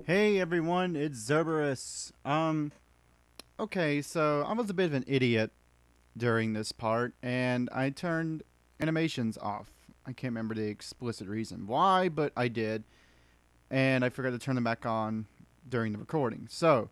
Hey everyone, it's Zerberus. Okay, so I was a bit of an idiot during this part, and I turned animations off. I can't remember the explicit reason why, but I did, and I forgot to turn them back on during the recording. So,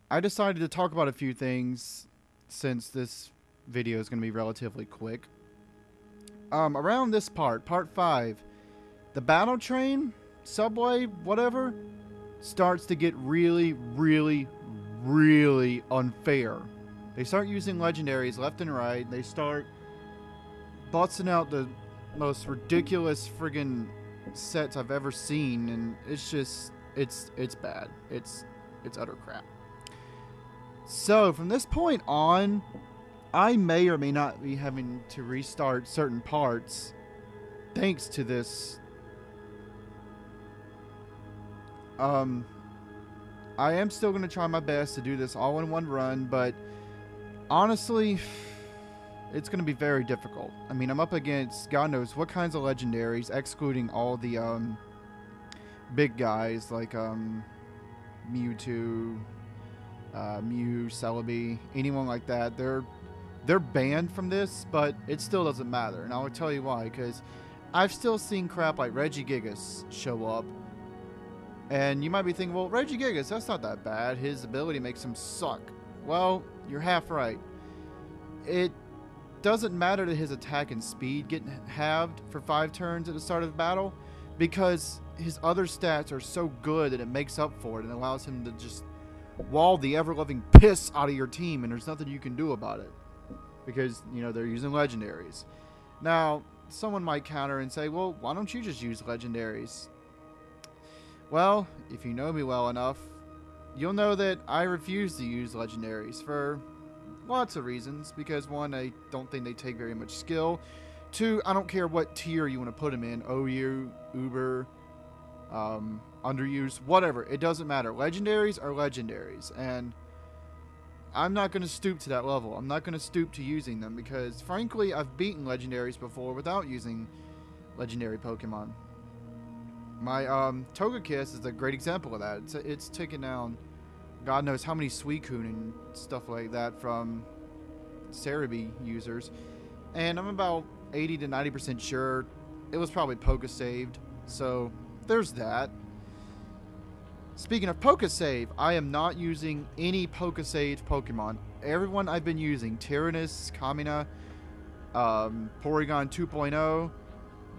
I decided to talk about a few things since this video is going to be relatively quick. Around this part 5, the battle train, subway, whatever, starts to get really unfair. They start using legendaries left and right. They start busting out the most ridiculous friggin' sets I've ever seen, and it's just it's bad. It's utter crap. So from this point on, I may or may not be having to restart certain parts thanks to this. I am still going to try my best to do this all in one run, but honestly, it's going to be very difficult. I mean, I'm up against God knows what kinds of legendaries, excluding all the big guys like Mewtwo, Mew, Celebi, anyone like that. They're banned from this, but it still doesn't matter, and I'll tell you why. Because I've still seen crap like Regigigas show up. And you might be thinking, well, Regigigas, that's not that bad. His ability makes him suck. Well, you're half right. It doesn't matter that his attack and speed get halved for 5 turns at the start of the battle, because his other stats are so good that it makes up for it and allows him to just wall the ever-loving piss out of your team, and there's nothing you can do about it. Because, you know, they're using legendaries. Now, someone might counter and say, well, why don't you just use legendaries? Well, if you know me well enough, you'll know that I refuse to use legendaries for lots of reasons. Because 1, I don't think they take very much skill. 2, I don't care what tier you want to put them in. OU, Uber, underused, whatever. It doesn't matter. Legendaries are legendaries. And I'm not going to stoop to that level. I'm not going to stoop to using them. Because, frankly, I've beaten legendaries before without using legendary Pokemon. My Togekiss is a great example of that. It's taken down God knows how many Suicune and stuff like that from Zerbe users. And I'm about 80 to 90% sure it was probably Poke-saved. So there's that. Speaking of Poke-save, I am not using any Poke-saved Pokemon. Everyone I've been using, Tyrannus, Kamina, Porygon 2.0,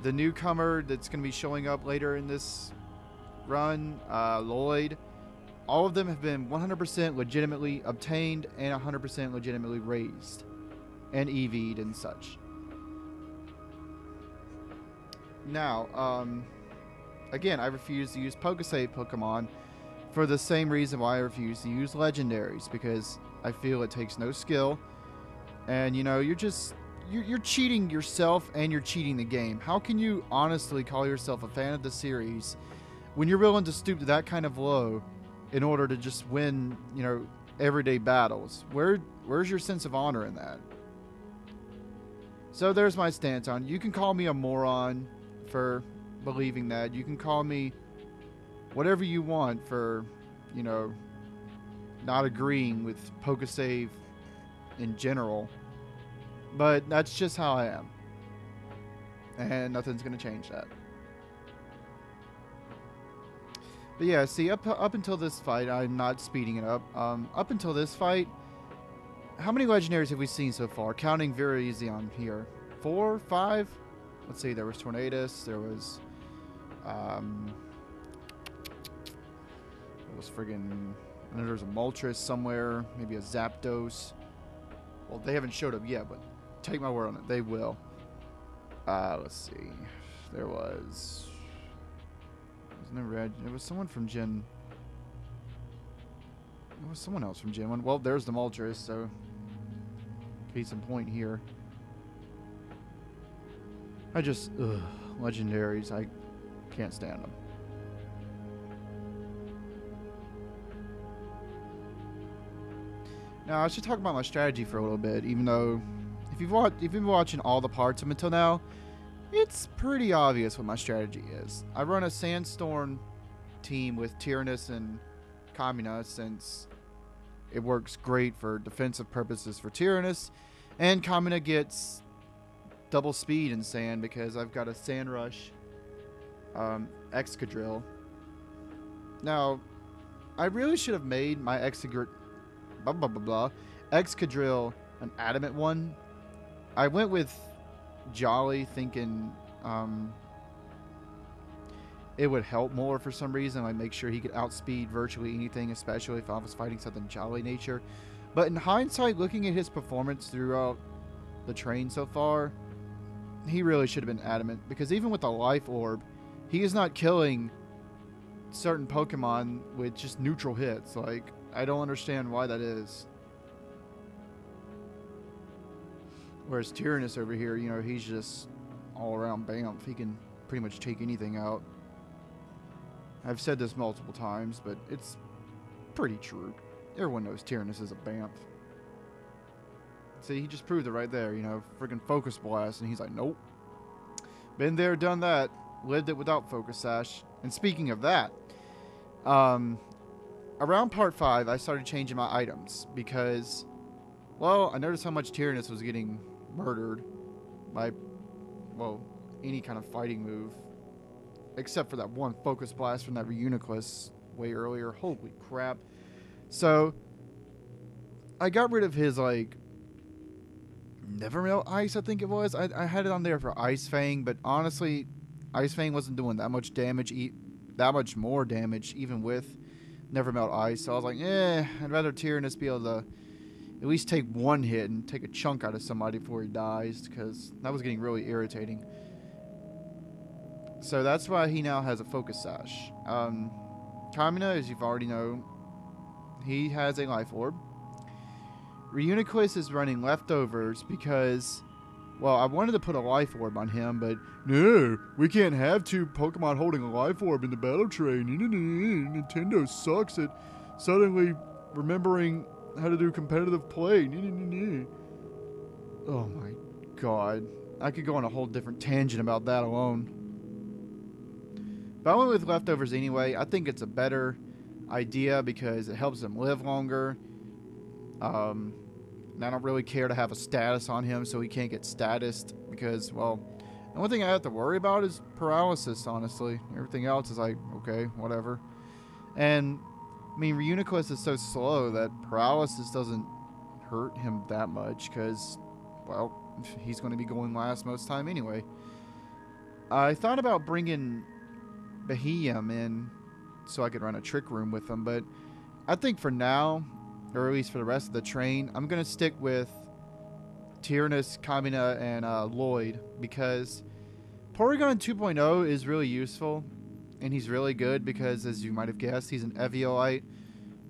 the newcomer that's going to be showing up later in this run, Llyod, all of them have been 100% legitimately obtained and 100% legitimately raised and EV'd and such. Now, again, I refuse to use Poke-save Pokemon for the same reason why I refuse to use legendaries, because I feel it takes no skill, and you know, you're cheating yourself and you're cheating the game. How can you honestly call yourself a fan of the series when you're willing to stoop to that kind of low in order to just win, you know, everyday battles? Where's your sense of honor in that? So there's my stance on it. You can call me a moron for believing that. You can call me whatever you want for, you know, not agreeing with Poke-save in general. But that's just how I am. And nothing's going to change that. But yeah, see, up until this fight, I'm not speeding it up. Up until this fight, how many legendaries have we seen so far? Counting very easy on here. 4, 5? Let's see, there was Tornadus, there was friggin', I know there's a Moltres somewhere, maybe a Zapdos. Well, they haven't showed up yet, but take my word on it, they will. Let's see. There was no red. It was someone from Gen. It was someone else from Gen 1. Well, there's the Moltres, so case in point here. Legendaries, I can't stand them. Now, I should talk about my strategy for a little bit, even though if you've been watching all the parts up until now, it's pretty obvious what my strategy is. I run a Sandstorm team with Tyrannus and Kamina, since it works great for defensive purposes for Tyrannus, and Kamina gets double speed in sand because I've got a Sand Rush Excadrill. Now, I really should have made my Excadrill an adamant one. I went with Jolly thinking it would help more for some reason. I'd make sure he could outspeed virtually anything, especially if I was fighting something Jolly nature. But in hindsight, looking at his performance throughout the train so far, he really should have been adamant, because even with a life orb, he is not killing certain Pokemon with just neutral hits. Like, I don't understand why that is. Whereas Tyrannus over here, you know, he's just all around BAMF. He can pretty much take anything out. I've said this multiple times, but it's pretty true. Everyone knows Tyrannus is a BAMF. See, he just proved it right there, you know, freaking Focus Blast, and he's like, nope. Been there, done that, lived it without Focus Sash. And speaking of that, around part 5, I started changing my items because, well, I noticed how much Tyrannus was getting murdered by, well, any kind of fighting move. Except for that one Focus Blast from that Reuniclus way earlier. Holy crap. So, I got rid of his, like, Never Melt Ice, I think it was. I had it on there for Ice Fang, but honestly, Ice Fang wasn't doing that much damage, that much more damage, even with Never Melt Ice. So I was like, I'd rather Tyrannus be able to at least take one hit and take a chunk out of somebody before he dies, because that was getting really irritating. So that's why he now has a Focus Sash. Kamina, as you've already know, he has a Life Orb. Reuniclus is running Leftovers because, well, I wanted to put a Life Orb on him, but no, we can't have 2 Pokemon holding a Life Orb in the battle train. Nintendo sucks at suddenly remembering how to do competitive play. Oh my god. I could go on a whole different tangent about that alone. But I went with Leftovers anyway. I think it's a better idea because it helps him live longer. And I don't really care to have a status on him so he can't get statused because, well, the only thing I have to worry about is paralysis, honestly. Everything else is like, okay, whatever. And, I mean, Reuniclus is so slow that paralysis doesn't hurt him that much because, well, he's going to be going last most time anyway. I thought about bringing Beheeyem in so I could run a Trick Room with him, but I think for now, or at least for the rest of the train, I'm going to stick with Tyrannus, Kamina, and Llyod, because Porygon 2.0 is really useful, and he's really good because, as you might have guessed, he's an Eviolite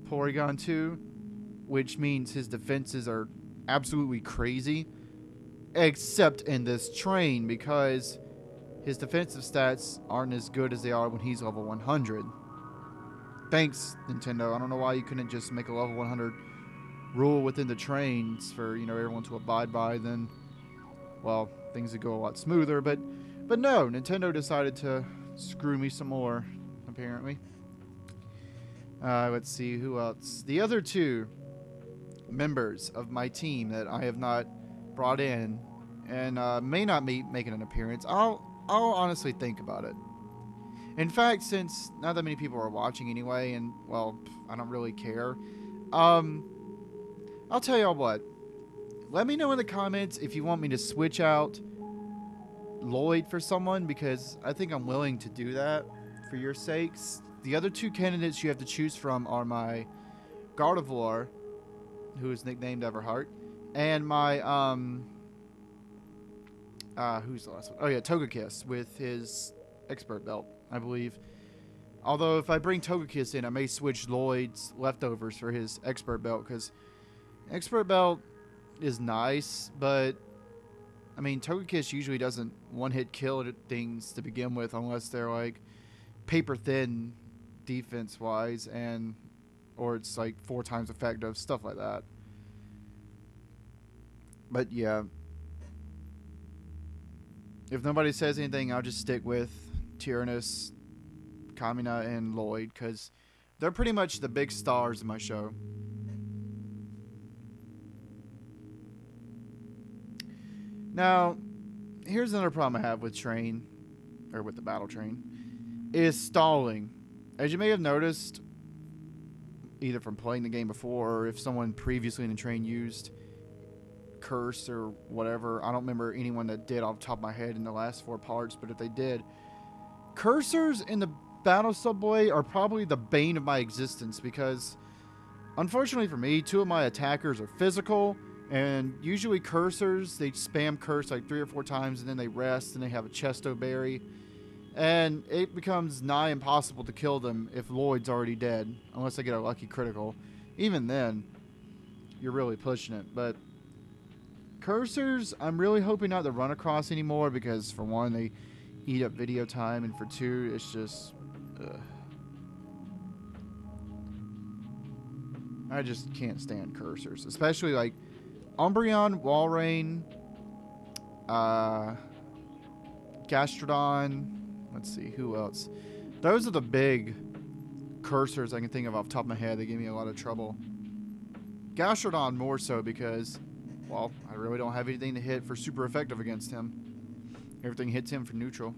Porygon 2, which means his defenses are absolutely crazy, except in this train, because his defensive stats aren't as good as they are when he's level 100. Thanks, Nintendo. I don't know why you couldn't just make a level 100 rule within the trains for, you know, everyone to abide by. Then, well, things would go a lot smoother. But no, Nintendo decided to screw me some more, apparently. Let's see, who else? The other 2 members of my team that I have not brought in and may not be making an appearance. I'll honestly think about it. In fact, since not that many people are watching anyway, and, well, I don't really care, I'll tell y'all what. Let me know in the comments if you want me to switch out Llyod for someone, because I think I'm willing to do that for your sakes. The other 2 candidates you have to choose from are my Gardevoir, who is nicknamed Everheart, and my, who's the last one? Oh yeah, Togekiss with his Expert Belt, I believe. Although if I bring Togekiss in, I may switch Lloyd's Leftovers for his Expert Belt, because Expert Belt is nice, but I mean, Togekiss usually doesn't one-hit kill things to begin with unless they're like paper thin defense-wise, and or it's like 4 times effective, stuff like that. But yeah, if nobody says anything, I'll just stick with Tyrannus, Kamina and Llyod, because they're pretty much the big stars in my show. Now, here's another problem I have with the battle train, is stalling. As you may have noticed, either from playing the game before or if someone previously in the train used curse or whatever. I don't remember anyone that did off the top of my head in the last 4 parts, but if they did, cursors in the battle subway are probably the bane of my existence, because unfortunately for me, 2 of my attackers are physical, and usually cursors, they spam curse like 3 or 4 times and then they rest and they have a chesto berry, and it becomes nigh impossible to kill them if Llyod's already dead, unless they get a lucky critical. Even then, you're really pushing it. But cursors, I'm really hoping not to run across anymore, because for one, they eat up video time, and for 2, it's just I just can't stand cursors, especially like Umbreon, Walrein, Gastrodon. Let's see, who else? Those are the big cursors I can think of off the top of my head. They gave me a lot of trouble. Gastrodon more so because, well, I really don't have anything to hit for super effective against him. Everything hits him for neutral.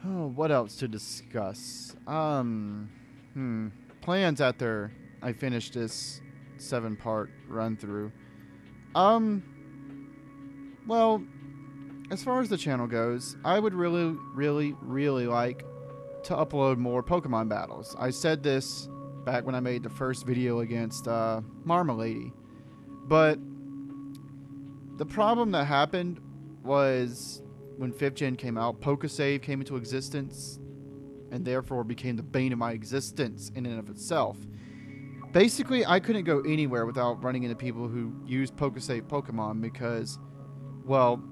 Oh, what else to discuss? Plans after I finish this 7-part run through. Well, as far as the channel goes, I would really like to upload more Pokemon battles. I said this back when I made the first video against Marmalady. But the problem that happened was when 5th Gen came out, Pokesave came into existence, and therefore became the bane of my existence in and of itself. Basically, I couldn't go anywhere without running into people who used Pokesave Pokemon because, well,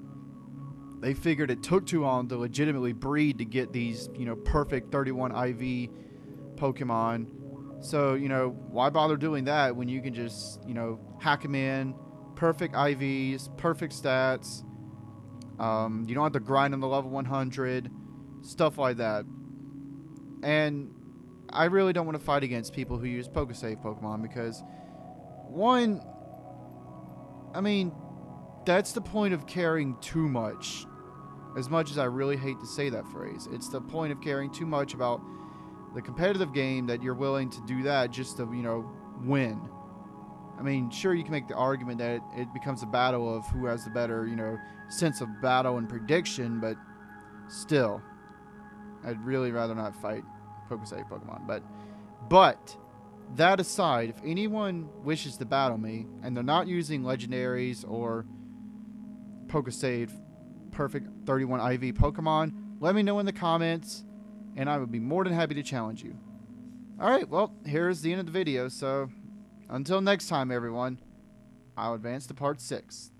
they figured it took too long to legitimately breed to get these, perfect 31 IV Pokemon. So, why bother doing that when you can just, hack them in, perfect IVs, perfect stats. You don't have to grind them to level 100, stuff like that. And I really don't want to fight against people who use Pokesave Pokemon because, one, I mean, that's the point of caring too much. As much as I really hate to say that phrase, it's the point of caring too much about the competitive game that you're willing to do that just to, win. I mean, sure, you can make the argument that it becomes a battle of who has the better, sense of battle and prediction, but still, I'd really rather not fight Pokesave Pokemon. But that aside, if anyone wishes to battle me and they're not using Legendaries or Pokesave perfect 31 IV Pokemon, let me know in the comments, and I would be more than happy to challenge you. Alright, well, here's the end of the video, so until next time, everyone, I'll advance to part 6.